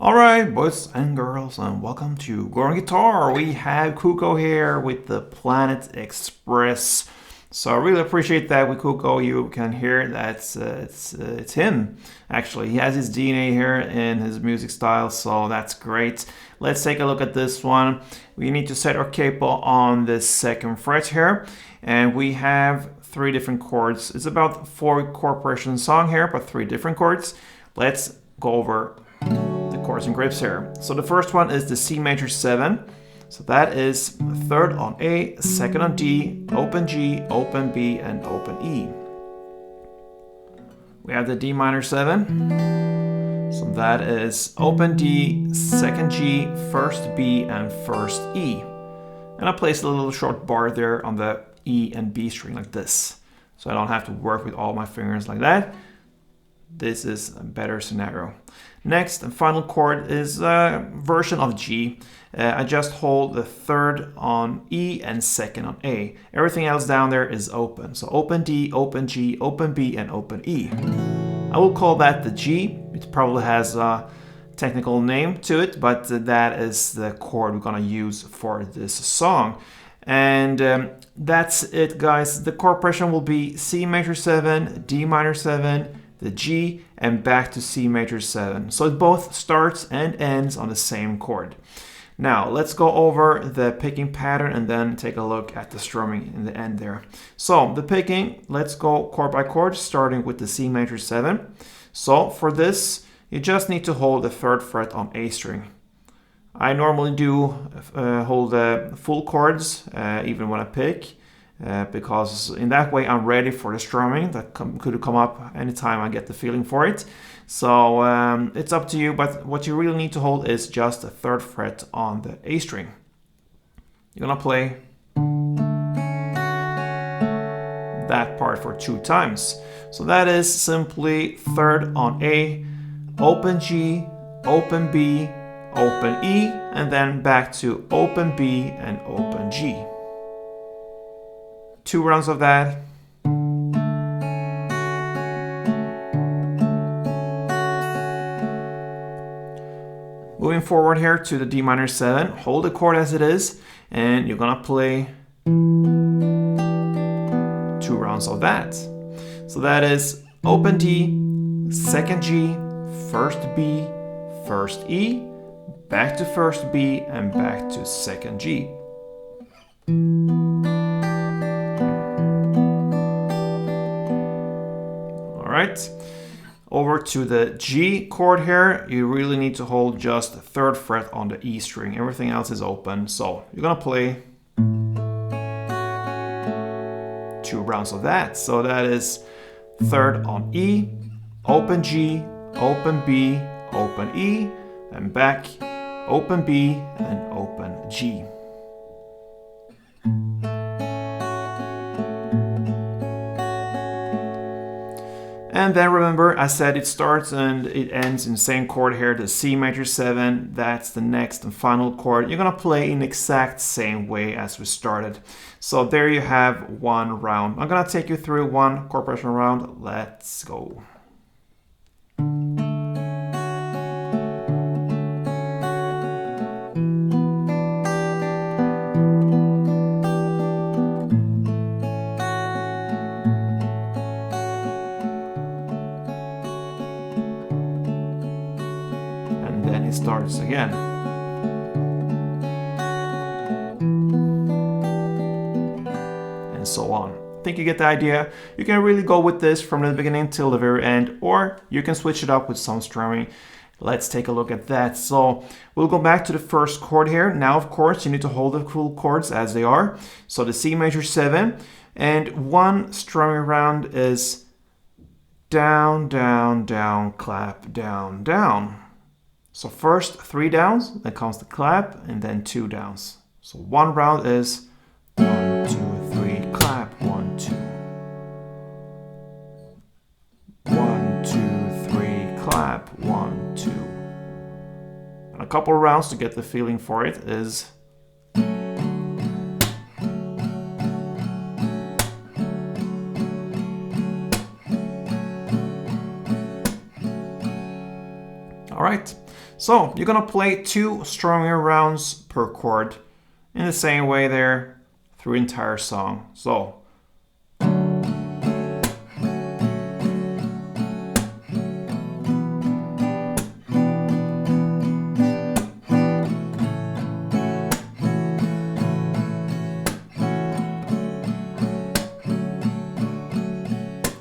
Alright, boys and girls, and welcome to Growing Guitar. We have CUCO here with the Planet Express. So I really appreciate that with CUCO. You can hear that it's him, actually. He has his DNA here in his music style, so that's great. Let's take a look at this one. We need to set our capo on the second fret here, and we have three different chords. It's about 4-chord progression song here, but 3 different chords. Let's go over chords and grips here. So the first one is the C major 7. So that is third on A, second on D, open G, open B, and open E. We have the D minor 7. So that is open D, second G, first B, and first E. And I place a little short bar there on the E and B string like this. So I don't have to work with all my fingers like that. This is a better scenario. Next and final chord is a version of G. I just hold the third on E and second on A. Everything else down there is open. So open D, open G, open B, and open E. I will call that the G. It probably has a technical name to it, but that is the chord we're gonna use for this song. And that's it, guys. The chord progression will be C major 7, D minor 7, the G, and back to C major 7. So it both starts and ends on the same chord. Now let's go over the picking pattern and then take a look at the strumming in the end there. So the picking, let's go chord by chord, starting with the C major 7. So for this, you just need to hold the 3rd fret on A string. I normally do hold the full chords even when I pick. Because in that way I'm ready for the strumming that could come up anytime I get the feeling for it. So it's up to you, but what you really need to hold is just the 3rd fret on the A string. You're gonna play that part for 2 times. So that is simply 3rd on A, open G, open B, open E, and then back to open B and open G. 2 rounds of that. Moving forward here to the D minor 7, hold the chord as it is, and you're gonna play 2 rounds of that. So that is open D, second G, first B, first E, back to first B, and back to second G. Alright, over to the G chord here, you really need to hold just the 3rd fret on the E string. Everything else is open, so you're gonna play 2 rounds of that. So that is 3rd on E, open G, open B, open E, and back, open B, and open G. And then remember, I said it starts and it ends in the same chord here, the C major 7. That's the next and final chord. You're gonna play in the exact same way as we started. So there you have 1 round. I'm gonna take you through 1 chord progression round. Let's go. Then it starts again. And so on. I think you get the idea. You can really go with this from the beginning till the very end, or you can switch it up with some strumming. Let's take a look at that. So we'll go back to the first chord here. Now, of course, you need to hold the full chords as they are. So the C major 7, and 1 strumming round is down, down, down, clap, down, down. So first 3 downs, then comes the clap, and then 2 downs. So 1 round is 1, 2, 3, clap, 1, 2. 1, 2, 3, clap, 1, 2. And a couple of rounds to get the feeling for it is all right. So you're gonna play 2 strumming rounds per chord in the same way there through the entire song. So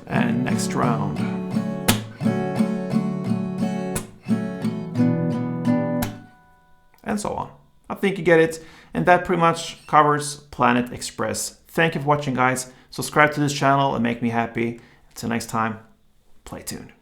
and next round. And so on. I think you get it. And that pretty much covers Planet Express. Thank you for watching, guys. Subscribe to this channel and make me happy. Until next time, play tuned.